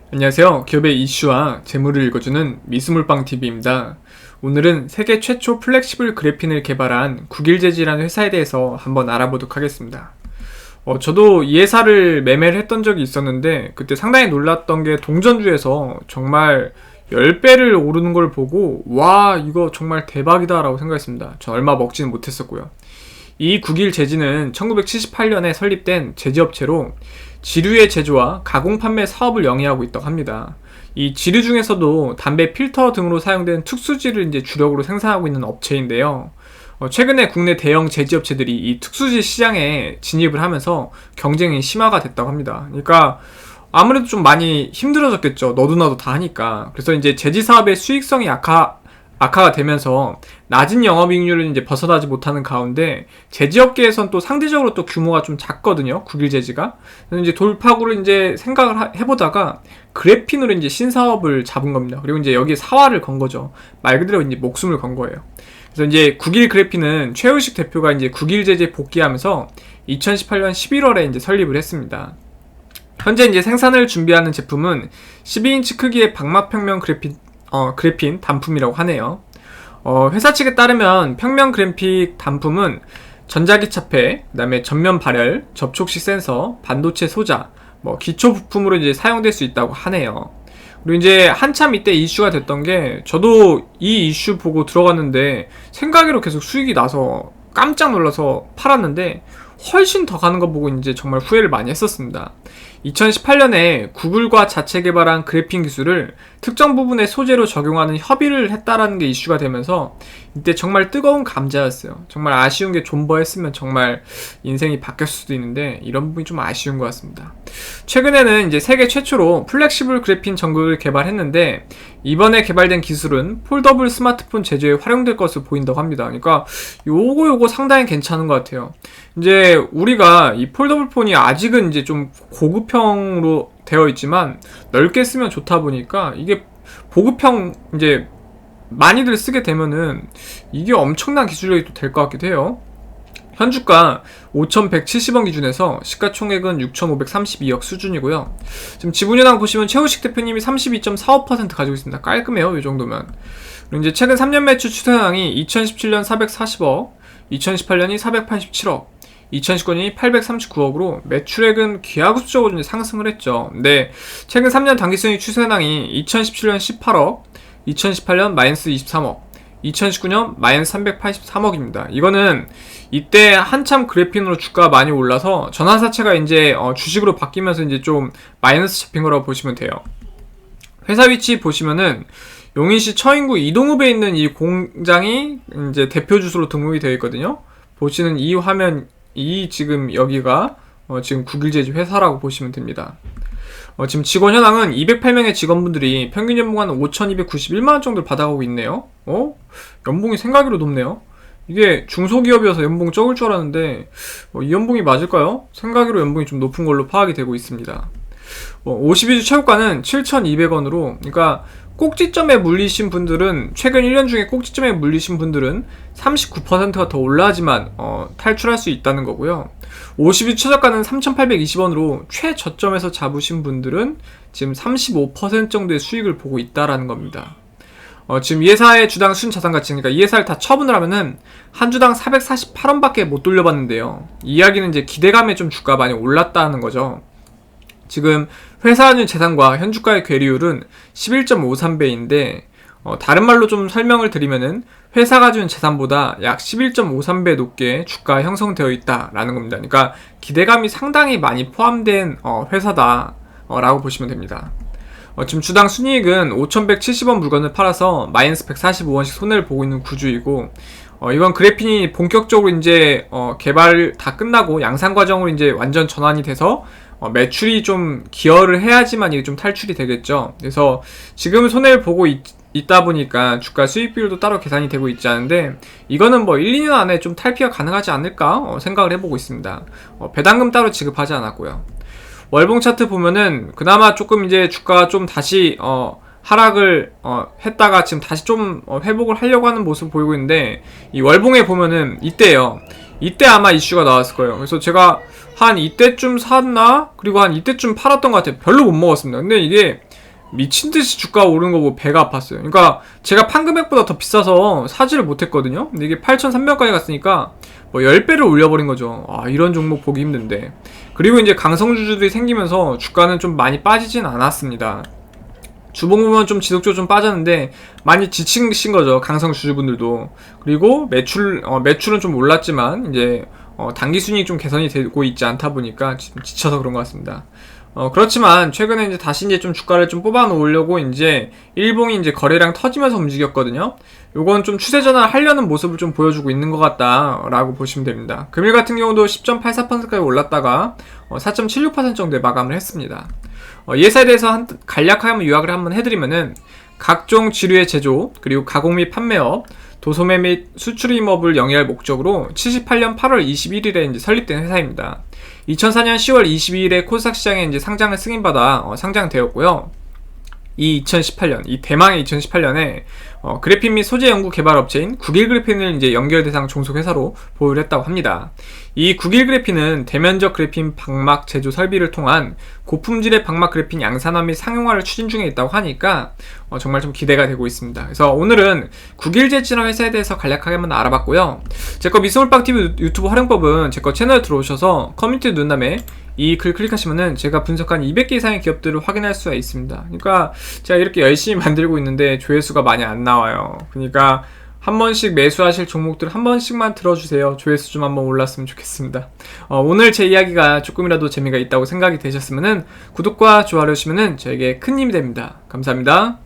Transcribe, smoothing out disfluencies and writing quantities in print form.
안녕하세요. 기업의 이슈와 재무를 읽어주는 미스물빵TV입니다. 오늘은 세계 최초 플렉시블 그래핀을 개발한 국일재지라는 회사에 대해서 한번 알아보도록 하겠습니다. 저도 이 회사를 매매를 했던 적이 있었는데 그때 상당히 놀랐던 게 동전주에서 정말 10배를 오르는 걸 보고 와 이거 정말 대박이다 라고 생각했습니다. 전 얼마 먹지는 못했었고요. 이 국일재지는 1978년에 설립된 제지업체로 지류의 제조와 가공 판매 사업을 영위하고 있다고 합니다. 이 지류 중에서도 담배 필터 등으로 사용되는 특수지를 이제 주력으로 생산하고 있는 업체인데요. 최근에 국내 대형 제지업체들이 이 특수지 시장에 진입을 하면서 경쟁이 심화가 됐다고 합니다. 그러니까 아무래도 좀 많이 힘들어졌겠죠. 너도 나도 다 하니까. 그래서 이제 제지 사업의 수익성이 악화가 되면서 낮은 영업이익률을 이제 벗어나지 못하는 가운데 제지업계에선 또 상대적으로 또 규모가 좀 작거든요. 국일제지가. 그래서 이제 돌파구를 이제 생각을 해보다가 그래핀으로 이제 신사업을 잡은 겁니다. 그리고 이제 여기에 사활을 건 거죠. 말 그대로 이제 목숨을 건 거예요. 그래서 이제 국일 그래핀은 최우식 대표가 이제 국일제지에 복귀하면서 2018년 11월에 이제 설립을 했습니다. 현재 이제 생산을 준비하는 제품은 12인치 크기의 박마평면 그래핀 단품이라고 하네요. 회사 측에 따르면 평면 그래픽 단품은 전자기차폐, 그 다음에 전면 발열, 접촉식 센서, 반도체 소자, 기초 부품으로 이제 사용될 수 있다고 하네요. 그리고 이제 한참 이때 이슈가 됐던 게 저도 이 이슈 보고 들어갔는데 생각외로 계속 수익이 나서 깜짝 놀라서 팔았는데 훨씬 더 가는 거 보고 이제 정말 후회를 많이 했었습니다. 2018년에 구글과 자체 개발한 그래핀 기술을 특정 부분의 소재로 적용하는 협의를 했다라는 게 이슈가 되면서 이때 정말 뜨거운 감자였어요. 정말 아쉬운 게 존버했으면 정말 인생이 바뀌었을 수도 있는데 이런 부분이 좀 아쉬운 것 같습니다. 최근에는 이제 세계 최초로 플렉시블 그래핀 전극을 개발했는데 이번에 개발된 기술은 폴더블 스마트폰 제조에 활용될 것으로 보인다고 합니다. 그러니까 요거 상당히 괜찮은 것 같아요. 이제 우리가 이 폴더블 폰이 아직은 이제 좀 고급형으로 되어 있지만 넓게 쓰면 좋다 보니까 이게 보급형 이제 많이들 쓰게 되면은 이게 엄청난 기술력이 또 될 것 같기도 해요. 현주가 5,170원 기준에서 시가총액은 6,532억 수준이고요. 지금 지분현황 보시면 최우식 대표님이 32.45% 가지고 있습니다. 깔끔해요, 이 정도면. 그리고 이제 최근 3년 매출 추세현황이 2017년 440억, 2018년이 487억, 2019년이 839억으로 매출액은 기하급수적으로 상승을 했죠. 근데 최근 3년 당기순이익 추세현황이 2017년 18억, 2018년 마이너스 23억, 2019년 마이너스 383억입니다. 이거는 이때 한참 그래핀으로 주가가 많이 올라서 전환사채가 이제 주식으로 바뀌면서 이제 좀 마이너스 잡힌 거라고 보시면 돼요. 회사 위치 보시면은 용인시 처인구 이동읍에 있는 이 공장이 이제 대표 주소로 등록이 되어 있거든요. 보시는 이 화면, 이 지금 여기가 지금 국일제지 회사라고 보시면 됩니다. 지금 직원 현황은 208명의 직원분들이 평균 연봉 한 5,291만원 정도를 받아가고 있네요. 연봉이 생각외로 높네요. 이게 중소기업이어서 연봉 적을 줄 알았는데 이 연봉이 맞을까요? 생각외로 연봉이 좀 높은 걸로 파악이 되고 있습니다. 52주 최고가는 7,200원으로, 그러니까 꼭지점에 물리신 분들은, 최근 1년 중에 꼭지점에 물리신 분들은 39%가 더 올라야지만 탈출할 수 있다는 거고요. 50일 최저가는 3,820원으로 최저점에서 잡으신 분들은 지금 35% 정도의 수익을 보고 있다라는 겁니다. 지금 이 회사의 주당 순자산가치, 그러니까 이 회사를 다 처분을 하면은 한 주당 448원밖에 못 돌려받는데요. 이 이야기는 이제 기대감에 좀 주가가 많이 올랐다는 거죠. 지금 회사 가진 재산과 현주가의 괴리율은 11.53배인데 다른 말로 좀 설명을 드리면은 회사가 가진 재산보다 약 11.53배 높게 주가가 형성되어 있다라는 겁니다. 그러니까 기대감이 상당히 많이 포함된 회사다 라고 보시면 됩니다. 지금 주당 순이익은 5,170원 물건을 팔아서 마이너스 145원씩 손해를 보고 있는 구조이고, 이번 그래핀이 본격적으로 이제 개발 다 끝나고 양산 과정으로 이제 완전 전환이 돼서 매출이 좀 기여를 해야지만 이게 좀 탈출이 되겠죠. 그래서 지금 손해를 보고 있다 보니까 주가 수익 비율도 따로 계산이 되고 있지 않은데 이거는 1, 2년 안에 좀 탈피가 가능하지 않을까 생각을 해보고 있습니다. 배당금 따로 지급하지 않았고요. 월봉 차트 보면은 그나마 조금 이제 주가가 좀 다시 하락을 했다가 지금 다시 좀 회복을 하려고 하는 모습을 보이고 있는데, 이 월봉에 보면은 이때요. 이때 아마 이슈가 나왔을 거예요. 그래서 제가 한 이때쯤 샀나? 그리고 한 이때쯤 팔았던 것 같아요. 별로 못 먹었습니다. 근데 이게 미친듯이 주가 오르는 거 보고 배가 아팠어요. 그러니까 제가 판 금액보다 더 비싸서 사지를 못했거든요. 근데 이게 8,300까지 갔으니까 뭐 10배를 올려버린 거죠. 아, 이런 종목 보기 힘든데. 그리고 이제 강성주주들이 생기면서 주가는 좀 많이 빠지진 않았습니다. 주봉 보면 좀 지속적으로 좀 빠졌는데 많이 지치신 거죠, 강성 주주분들도. 그리고 매출은 좀 올랐지만 이제 단기 순이익 좀 개선이 되고 있지 않다 보니까 지쳐서 그런 것 같습니다. 그렇지만 최근에 이제 다시 이제 좀 주가를 좀 뽑아 놓으려고 이제 일봉이 이제 거래량 터지면서 움직였거든요. 요건 좀 추세 전환을 하려는 모습을 좀 보여주고 있는 것 같다라고 보시면 됩니다. 금일 같은 경우도 10.84%까지 올랐다가 4.76% 정도에 마감을 했습니다. 이 회사에 대해서 간략하게 요약을 한번 해드리면은 각종 지류의 제조, 그리고 가공 및 판매업, 도소매 및 수출 임업을 영위할 목적으로 78년 8월 21일에 이제 설립된 회사입니다. 2004년 10월 22일에 코스닥 시장에 이제 상장을 승인받아 상장되었고요. 이 대망의 2018년에 그래핀 및 소재 연구 개발 업체인 국일그래핀을 이제 연결 대상 종속 회사로 보유를 했다고 합니다. 이 국일그래핀은 대면적 그래핀 방막 제조 설비를 통한 고품질의 방막 그래핀 양산화 및 상용화를 추진 중에 있다고 하니까 정말 좀 기대가 되고 있습니다. 그래서 오늘은 국일재지라는 회사에 대해서 간략하게 한번 알아봤고요. 제거 미스몰빵TV 유튜브 활용법은 제거 채널에 들어오셔서 커뮤니티 눈남에 이 글 클릭하시면은 제가 분석한 200개 이상의 기업들을 확인할 수가 있습니다. 그러니까 제가 이렇게 열심히 만들고 있는데 조회수가 많이 안 나와요. 그러니까 한 번씩 매수하실 종목들 한 번씩만 들어주세요. 조회수 좀 한번 올랐으면 좋겠습니다. 오늘 제 이야기가 조금이라도 재미가 있다고 생각이 되셨으면은 구독과 좋아요 해주시면은 저에게 큰 힘이 됩니다. 감사합니다.